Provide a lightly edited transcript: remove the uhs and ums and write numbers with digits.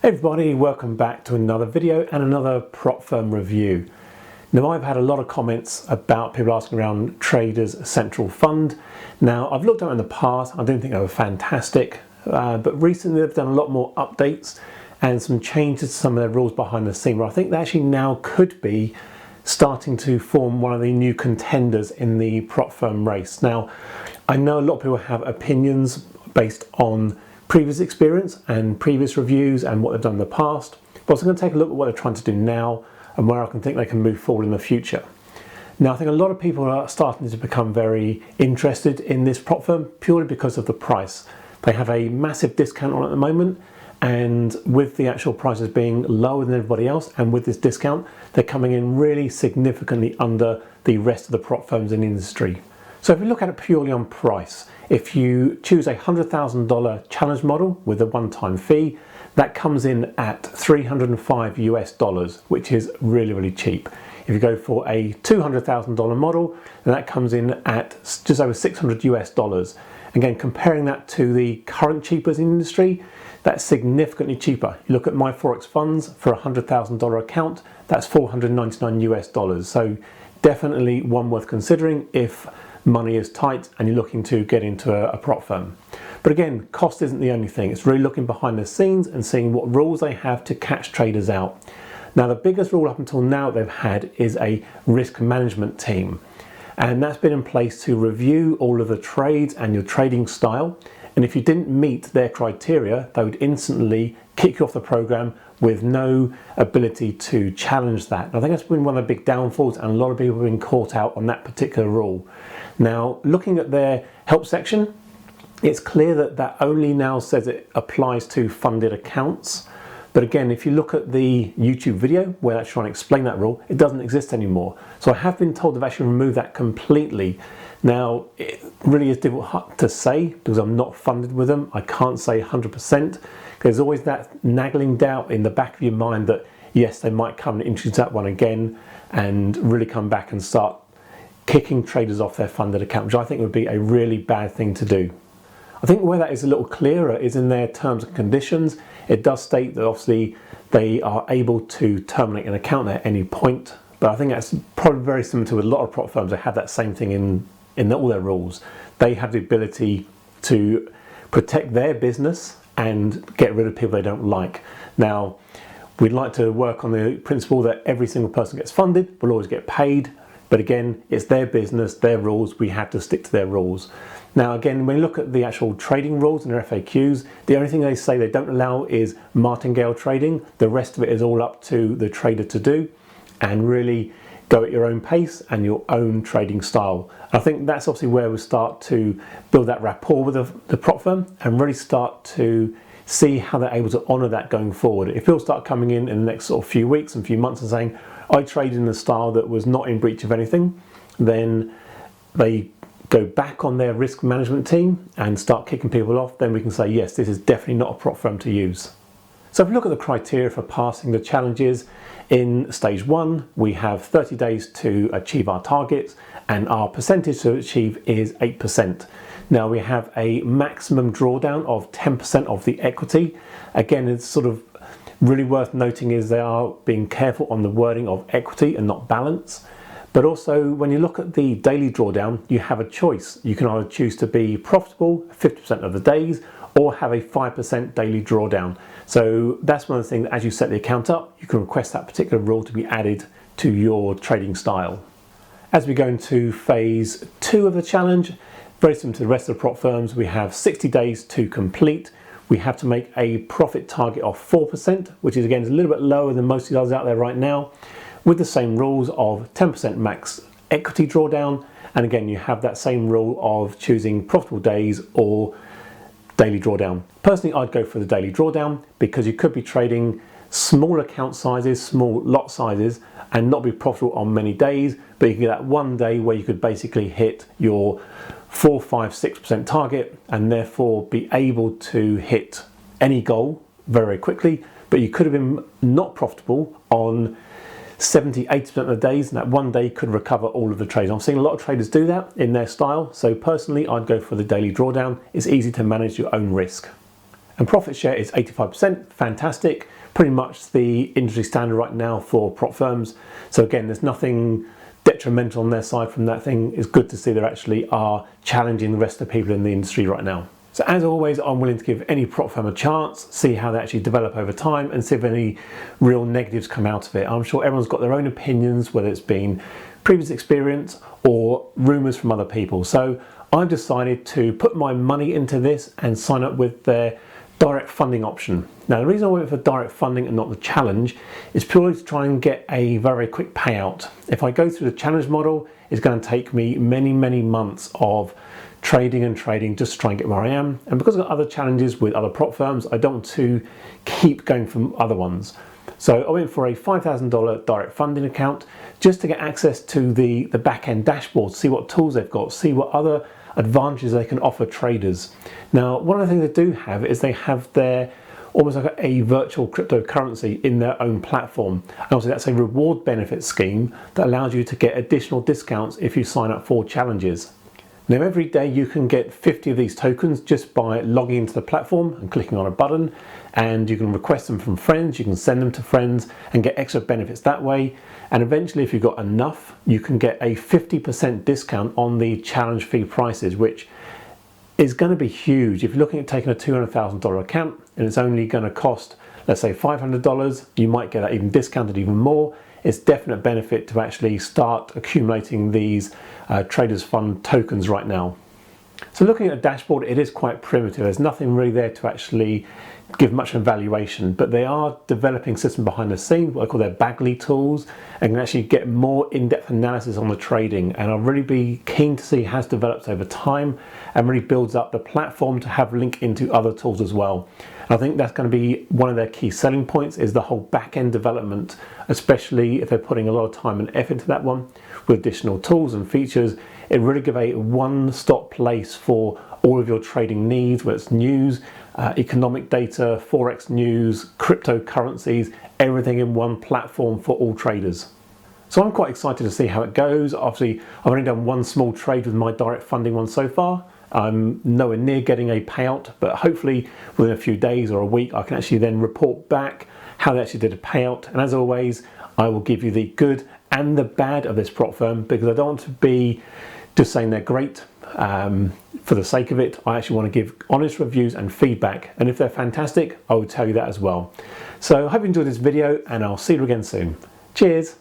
Hey everybody, welcome back to another video and another prop firm review. Now, I've had a lot of comments about people asking around Traders Central Fund. Now, I've looked at it in the past. I didn't think they were fantastic, but recently they've done a lot more updates and some changes to some of their rules behind the scene, where I think they actually now could be starting to form one of the new contenders in the prop firm race. Now, I know a lot of people have opinions based on previous experience and previous reviews and what they've done in the past, but also going to take a look at what they're trying to do now and where I can think they can move forward in the future. Now, I think a lot of people are starting to become very interested in this prop firm purely because of the price. They have a massive discount on at the moment, and with the actual prices being lower than everybody else, and with this discount, they're coming in really significantly under the rest of the prop firms in the industry. So if we look at it purely on price, if you choose a $100,000 challenge model with a one-time fee, that comes in at $305 US, which is really, really cheap. If you go for a $200,000 model, then that comes in at just over $600 US. Again, comparing that to the current cheapest in the industry, that's significantly cheaper. You look at My Forex Funds for a $100,000 account, that's $499 US. So definitely one worth considering if money is tight and you're looking to get into a prop firm. But again, cost isn't the only thing. It's really looking behind the scenes and seeing what rules they have to catch traders out. Now, the biggest rule up until now they've had is a risk management team. And that's been in place to review all of the trades and your trading style. And if you didn't meet their criteria, they would instantly kick you off the program with no ability to challenge that. And I think that's been one of the big downfalls, and a lot of people have been caught out on that particular rule. Now, looking at their help section, it's clear that that only now says it applies to funded accounts. But again, if you look at the YouTube video where that's trying to explain that rule, it doesn't exist anymore. So I have been told they've actually removed that completely. Now, it really is difficult to say because I'm not funded with them. I can't say 100%. There's always that nagging doubt in the back of your mind that yes, they might come and introduce that one again and really come back and start kicking traders off their funded account, which I think would be a really bad thing to do. I think where that is a little clearer is in their terms and conditions. It does state that obviously they are able to terminate an account at any point, but I think that's probably very similar to a lot of prop firms. They have that same thing in all their rules. They have the ability to protect their business and get rid of people they don't like. Now, we'd like to work on the principle that every single person gets funded, will always get paid. But again, it's their business, their rules, we have to stick to their rules. Now again, when you look at the actual trading rules and their FAQs, the only thing they say they don't allow is martingale trading. The rest of it is all up to the trader to do and really go at your own pace and your own trading style. I think that's obviously where we start to build that rapport with the prop firm and really start to see how they're able to honour that going forward. If people start coming in the next sort of few weeks and few months and saying, I traded in a style that was not in breach of anything, then they go back on their risk management team and start kicking people off, then we can say, yes, this is definitely not a prop firm to use. So if we look at the criteria for passing the challenges, in stage 1, we have 30 days to achieve our targets, and our percentage to achieve is 8%. Now we have a maximum drawdown of 10% of the equity. Again, it's sort of really worth noting is they are being careful on the wording of equity and not balance. But also when you look at the daily drawdown, you have a choice. You can either choose to be profitable 50% of the days or have a 5% daily drawdown. So that's one of the things, as you set the account up, you can request that particular rule to be added to your trading style. As we go into phase 2 of the challenge, very similar to the rest of the prop firms, we have 60 days to complete. We have to make a profit target of 4%, which is again a little bit lower than most of the others out there right now, with the same rules of 10% max equity drawdown. And again, you have that same rule of choosing profitable days or daily drawdown. Personally, I'd go for the daily drawdown because you could be trading small account sizes, small lot sizes, and not be profitable on many days, but you can get that one day where you could basically hit your 4, 5, 6% target and therefore be able to hit any goal very, very quickly. But you could have been not profitable on 70, 80% of the days, and that one day could recover all of the trades. I'm seeing a lot of traders do that in their style. So personally, I'd go for the daily drawdown. It's easy to manage your own risk. And profit share is 85%, fantastic. Pretty much the industry standard right now for prop firms. So again, there's nothing detrimental on their side from that thing. It's good to see they actually are challenging the rest of the people in the industry right now. So as always, I'm willing to give any prop firm a chance, see how they actually develop over time and see if any real negatives come out of it. I'm sure everyone's got their own opinions, whether it's been previous experience or rumours from other people. So I've decided to put my money into this and sign up with their direct funding option. Now the reason I went for direct funding and not the challenge is purely to try and get a very quick payout. If I go through the challenge model, it's going to take me many months of trading just to try and get where I am. And because I've got other challenges with other prop firms, I don't want to keep going from other ones. So I went for a $5,000 direct funding account just to get access to the back-end dashboard, see what tools they've got, see what other advantages they can offer traders. Now, one of the things they do have is they have their almost like a virtual cryptocurrency in their own platform. And obviously that's a reward benefit scheme that allows you to get additional discounts if you sign up for challenges. Now every day you can get 50 of these tokens just by logging into the platform and clicking on a button, and you can request them from friends, you can send them to friends and get extra benefits that way. And eventually if you've got enough, you can get a 50% discount on the challenge fee prices, which is going to be huge. If you're looking at taking a $200,000 account and it's only going to cost, let's say $500, you might get that even discounted even more. It's definite benefit to actually start accumulating these Traders Fund tokens right now. So looking at the dashboard, it is quite primitive. There's nothing really there to actually give much evaluation, but they are developing a system behind the scenes, what I call their Bagley tools, and can actually get more in-depth analysis on the trading. And I'll really be keen to see how it's developed over time and really builds up the platform to have link into other tools as well. And I think that's going to be one of their key selling points, is the whole back-end development, especially if they're putting a lot of time and effort into that one with additional tools and features. It really gives a one-stop place for all of your trading needs, whether it's news, economic data, forex news, cryptocurrencies, everything in one platform for all traders. So I'm quite excited to see how it goes. Obviously, I've only done one small trade with my direct funding one so far. I'm nowhere near getting a payout, but hopefully within a few days or a week, I can actually then report back how they actually did a payout. And as always, I will give you the good and the bad of this prop firm, because I don't want to be just saying they're great for the sake of it. I actually want to give honest reviews and feedback, and if they're fantastic, I will tell you that as well. So I hope you enjoyed this video, and I'll see you again soon. Cheers.